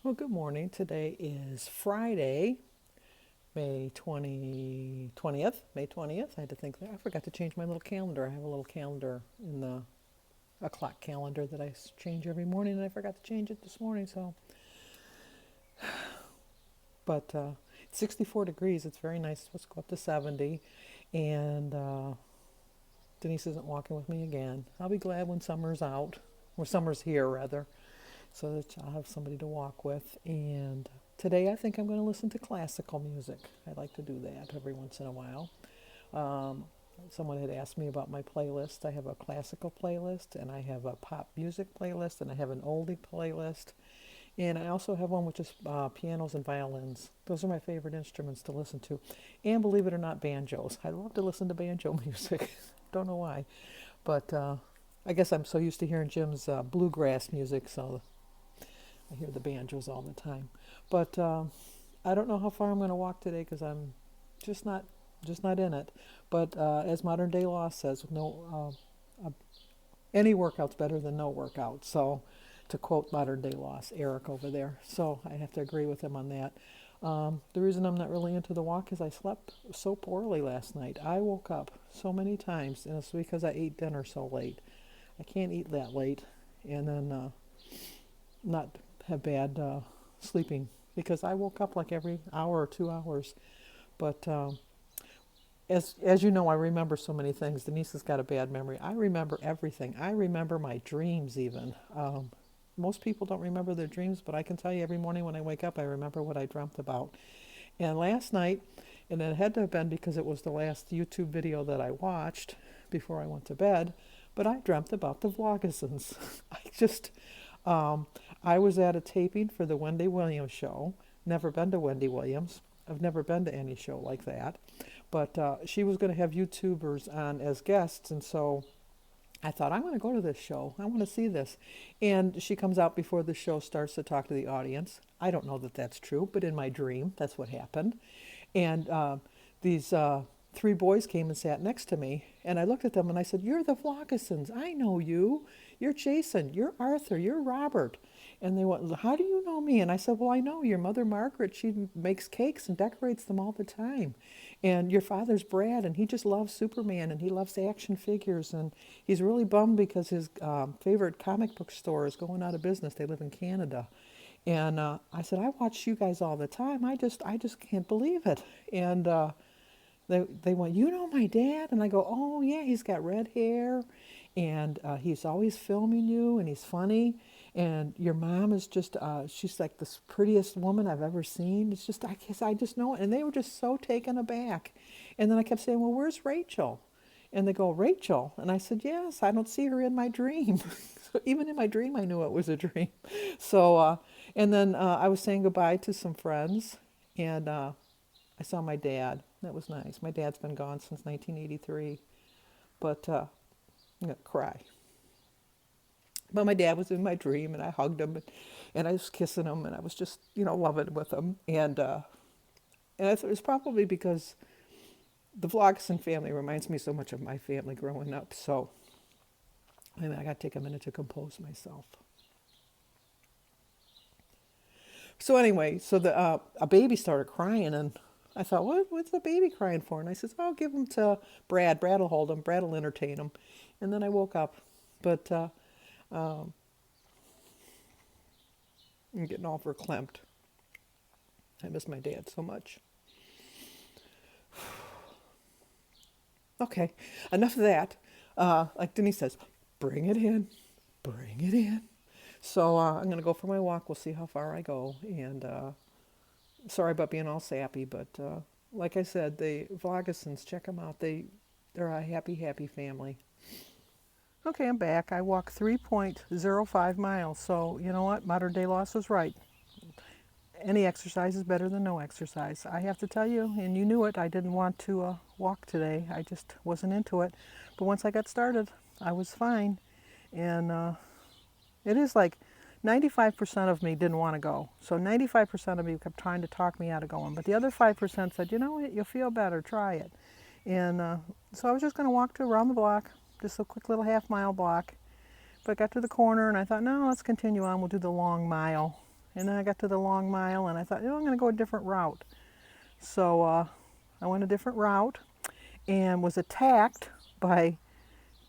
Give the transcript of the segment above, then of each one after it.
Well, good morning. Today is Friday, May 20th. I had to think that. I forgot to change my little calendar. I have a little calendar in a clock calendar that change every morning, and I forgot to change it this morning. But it's 64 degrees. It's very nice. Let's go up to 70. And Denise isn't walking with me again. I'll be glad when summer's out, or summer's here, rather, so that I'll have somebody to walk with. And today I think I'm going to listen to classical music. I like to do that every once in a while. Um, Someone had asked me about my playlist. I have a classical playlist, and I have a pop music playlist, and I have an oldie playlist. And I also have one which is pianos and violins. Those are my favorite instruments to listen to. And believe it or not, banjos. I love to listen to banjo music. Don't know why. But I guess I'm so used to hearing Jim's bluegrass music, so I hear the banjos all the time. But I don't know how far I'm going to walk today because I'm just not just not in it. But as Modern Day Law says, no any workout's better than no workout. So to quote Modern Day Laws, Eric over there. So I have to agree with him on that. The reason I'm not really into the walk is I slept so poorly last night. I woke up so many times, and it's because I ate dinner so late. I can't eat that late and then not have bad sleeping because I woke up like every hour or 2 hours. But as you know, I remember so many things. Denise has got a bad memory. I remember everything. I remember my dreams even. Most people don't remember their dreams, but I can tell you every morning when I wake up, I remember what I dreamt about. And last night, and it had to have been because it was the last YouTube video that I watched before I went to bed, but I dreamt about the Vlogasons. I just, um, I was at a taping for the Wendy Williams show. Never been to Wendy Williams. I've never been to any show like that. But she was going to have YouTubers on as guests, and so I thought, I'm going to go to this show. I want to see this. And she comes out before the show starts to talk to the audience. I don't know that that's true, but in my dream, that's what happened. And these three boys came and sat next to me. And I looked at them and I said, You're the Vlogasons. I know you. You're Jason. You're Arthur. You're Robert. And they went, How do you know me? And I said, Well, I know your mother, Margaret. She makes cakes and decorates them all the time. And your father's Brad, and he just loves Superman and he loves action figures. And he's really bummed because his favorite comic book store is going out of business. They live in Canada. And I said, I watch you guys all the time. I just can't believe it. And they went, You know my dad? And I go, Oh, yeah, he's got red hair and he's always filming you and he's funny. And your mom is just, she's like the prettiest woman I've ever seen. It's just, I guess I just know it. And they were just so taken aback. And then I kept saying, Well, where's Rachel? And they go, Rachel? And I said, Yes, I don't see her in my dream. So even in my dream, I knew it was a dream. So, and then I was saying goodbye to some friends, and I saw my dad. That was nice. My dad's been gone since 1983, but I'm going to cry. But my dad was in my dream, and I hugged him, and I was kissing him, and I was just, loving with him. And I thought it was probably because the Vlogson family reminds me so much of my family growing up. So I got to take a minute to compose myself. So anyway, so the a baby started crying, and I thought, what's the baby crying for? And I said, I'll give him to Brad. Brad will hold him. Brad will entertain him. And then I woke up, but I'm getting all verklempt. I miss my dad so much. Okay, enough of that. Like Denise says, bring it in, bring it in. So I'm gonna go for my walk. We'll see how far I go. And sorry about being all sappy, but like I said, the Vlogasons, check them out. They're a happy, happy family. Okay, I'm back. I walked 3.05 miles. So you know what? Modern Day Loss was right. Any exercise is better than no exercise. I have to tell you, and you knew it, I didn't want to walk today. I just wasn't into it. But once I got started, I was fine. And it is like 95% of me didn't want to go. So 95% of me kept trying to talk me out of going. But the other 5% said, you know what, you'll feel better, try it. And so I was just going to walk to around the block, just a quick little half-mile block. But I got to the corner and I thought, no, let's continue on. We'll do the long mile. And then I got to the Long Mile, and I thought, I'm going to go a different route. So I went a different route and was attacked by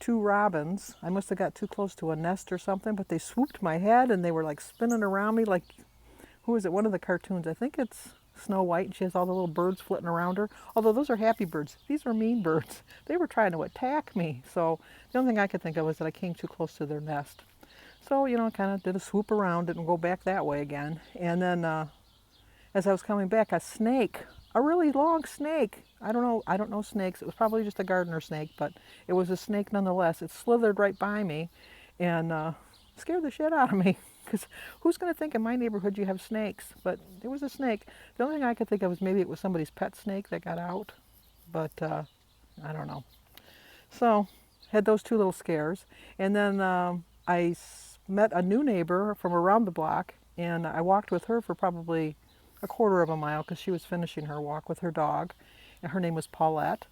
two robins. I must have got too close to a nest or something, but they swooped my head and they were like spinning around me like, who is it? One of the cartoons. I think it's Snow White, and she has all the little birds flitting around her. Although those are happy birds. These are mean birds. They were trying to attack me. So the only thing I could think of was that I came too close to their nest. So, kind of did a swoop around it and go back that way again. And then as I was coming back, a snake, a really long snake. I don't know snakes. It was probably just a gardener snake, but it was a snake nonetheless. It slithered right by me and scared the shit out of me. Because who's going to think in my neighborhood you have snakes? But there was a snake. The only thing I could think of was maybe it was somebody's pet snake that got out. But I don't know. So had those two little scares. And then I met a new neighbor from around the block. And I walked with her for probably a quarter of a mile because she was finishing her walk with her dog. And her name was Paulette.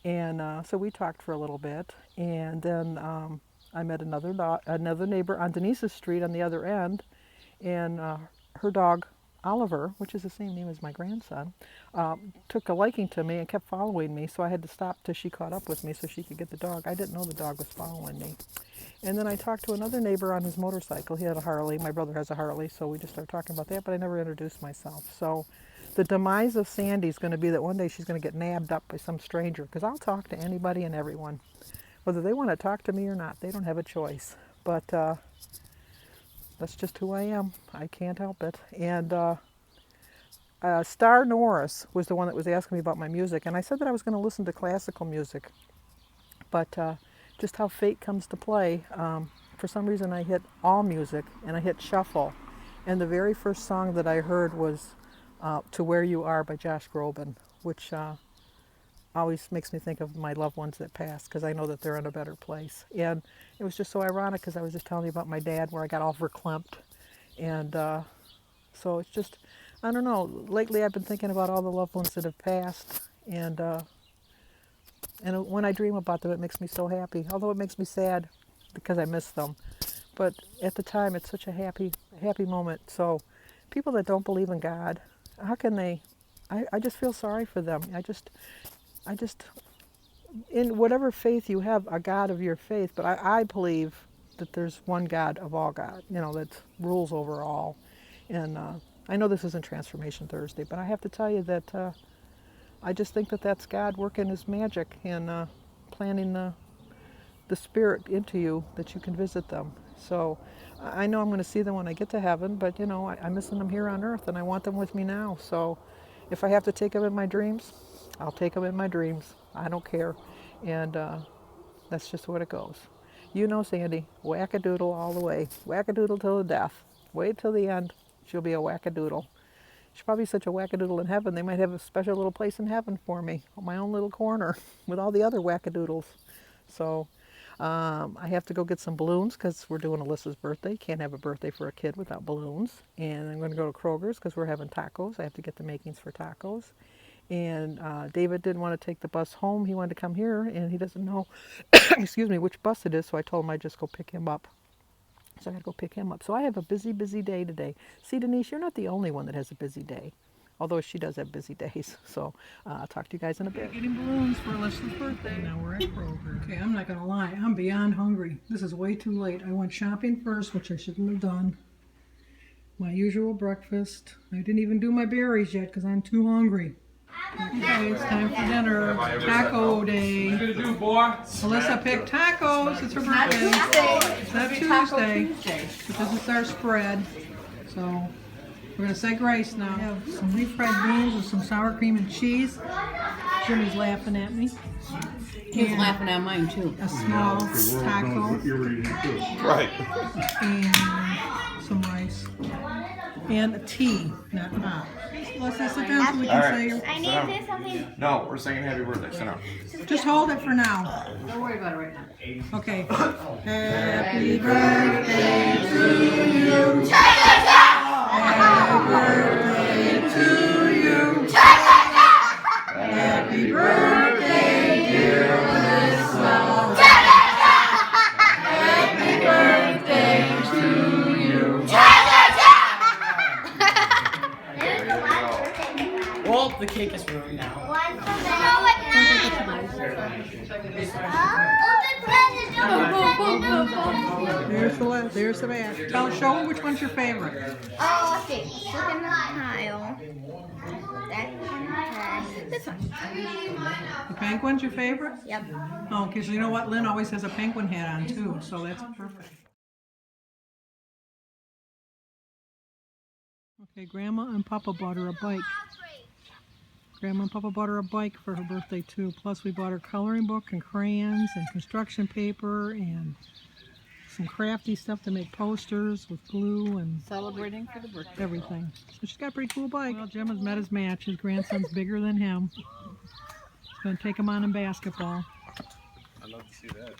And so we talked for a little bit. And then I met another neighbor on Denise's street on the other end, and her dog, Oliver, which is the same name as my grandson, took a liking to me and kept following me, so I had to stop till she caught up with me so she could get the dog. I didn't know the dog was following me. And then I talked to another neighbor on his motorcycle. He had a Harley. My brother has a Harley, so we just started talking about that, but I never introduced myself. So the demise of Sandy is going to be that one day she's going to get nabbed up by some stranger, because I'll talk to anybody and everyone. Whether they want to talk to me or not, they don't have a choice. But that's just who I am. I can't help it. And Star Norris was the one that was asking me about my music. And I said that I was going to listen to classical music. But just how fate comes to play, for some reason I hit all music and I hit shuffle. And the very first song that I heard was To Where You Are by Josh Groban, which always makes me think of my loved ones that passed, because I know that they're in a better place. And it was just so ironic, because I was just telling you about my dad where I got all verklempt. And so it's just, I don't know, lately I've been thinking about all the loved ones that have passed, and when I dream about them it makes me so happy, although it makes me sad because I miss them. But at the time it's such a happy moment. So people that don't believe in God, how can they? I just feel sorry for them. I just, in whatever faith you have, a God of your faith, but I believe that there's one God of all God, that rules over all. And I know this isn't Transformation Thursday, but I have to tell you that I just think that that's God working his magic and planting the spirit into you that you can visit them. So I know I'm going to see them when I get to heaven, but I'm missing them here on earth, and I want them with me now. So if I have to take them in my dreams, I'll take them in my dreams. I don't care. And that's just what it goes. Sandy, wackadoodle all the way. Wackadoodle till the death. Wait till the end. She'll be a wackadoodle. She's probably such a wackadoodle in heaven. They might have a special little place in heaven for me. My own little corner with all the other wackadoodles. So I have to go get some balloons because we're doing Alyssa's birthday. Can't have a birthday for a kid without balloons. And I'm going to go to Kroger's because we're having tacos. I have to get the makings for tacos. And David didn't want to take the bus home. He wanted to come here, and he doesn't know, excuse me, which bus it is. So I told him I'd just go pick him up. So I got to go pick him up. So I have a busy day today. See, Denise, you're not the only one that has a busy day. Although she does have busy days. So I'll talk to you guys in a bit. Getting balloons for Alyssa's birthday. Now we're at Kroger. Okay, I'm not going to lie. I'm beyond hungry. This is way too late. I went shopping first, which I shouldn't have done. My usual breakfast. I didn't even do my berries yet because I'm too hungry. Okay, it's time for dinner. Taco day. What are you gonna do, boy? Alyssa picked tacos. It's her birthday. It's not Tuesday. But this is our spread. So we're gonna say grace now. We have some refried beans with some sour cream and cheese. Jimmy's laughing at me. He was laughing at mine too. A small taco. Right. And some rice. And a tea, not pop. Let's sit down so we can say your... I need to say something. No, we're singing happy birthday. Sit down. Just hold it for now. Don't worry about it right now. Okay. Happy birthday to you. Happy birthday to you. Happy birthday, dear Alyssa. Happy birthday to you. The cake is ruined now. One for There's the bag. Show her which one's your favorite. Oh, okay. Look in the pile. That one has this one. The penguin's your favorite? Yep. Oh, because you know what? Lynn always has a penguin hat on too, so that's perfect. Okay, Grandma and Papa bought her a bike. Grandma and Papa bought her a bike for her birthday too. Plus we bought her coloring book and crayons and construction paper and some crafty stuff to make posters with glue and Celebrating for the birthday. everything. So she's got a pretty cool bike. Well, Jim has met his match. His grandson's bigger than him. He's going to take him on in basketball. I'd love to see that.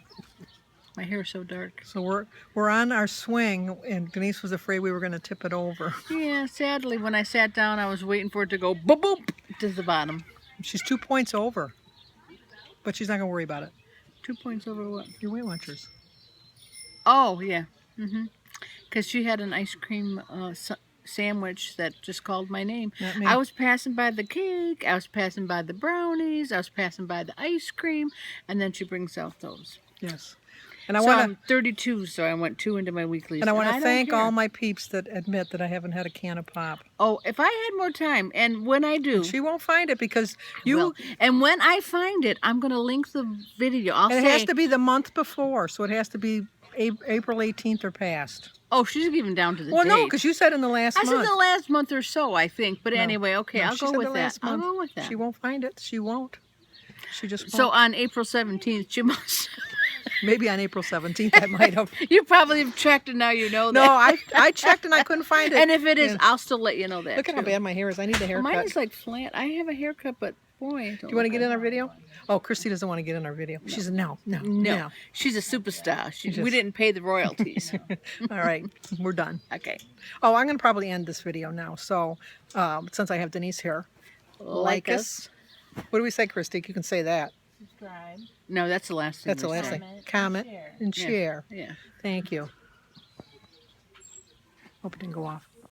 My hair's so dark. So we're on our swing, and Denise was afraid we were going to tip it over. Yeah, sadly, when I sat down, I was waiting for it to go boop boop to the bottom. She's 2 points over, but she's not going to worry about it. 2 points over what? Your Weight Watchers. Oh, yeah. Because she had an ice cream sandwich that just called my name. Not me. I was passing by the cake, I was passing by the brownies, I was passing by the ice cream, and then she brings out those. Yes. And I So want I'm 32, so I went 2 into my weeklies. to don't thank care. all my peeps that admit that I haven't had a can of pop. Oh, if I had more time, and when I do, She won't find it because you. will. And when I find it, I'm going to link the video. I'll And it say, has to be the month before, so it has to be April 18th or past. oh, she's even down to the Well, date. no, because you said in the last I month. said the last month or so, I think. But No. anyway, okay, No, I'll she go said with the that. last I'll month. go with that. She won't find it. She won't. She just won't. So on April 17th, she must. Maybe on April 17th I might have. You probably have checked and now you know No, that. I checked and I couldn't find it. And if it is, Yeah. I'll still let you know that. Look at how too. bad my hair is. I need a Well, haircut. mine is like flat. I have a haircut, but boy. Do you want to get in our video? Oh, Christy doesn't want to get in our video. She said no. No, she's a superstar. We just- didn't pay the royalties. All right, we're done. Okay. Oh, I'm going to probably end this video now. So, since I have Denise here, Like us. What do we say, Christy? You can say that. Subscribe. No, that's the last thing. That's the we last said. thing. Comment share. and Yeah. share. Yeah. Thank you. Hope it didn't go off.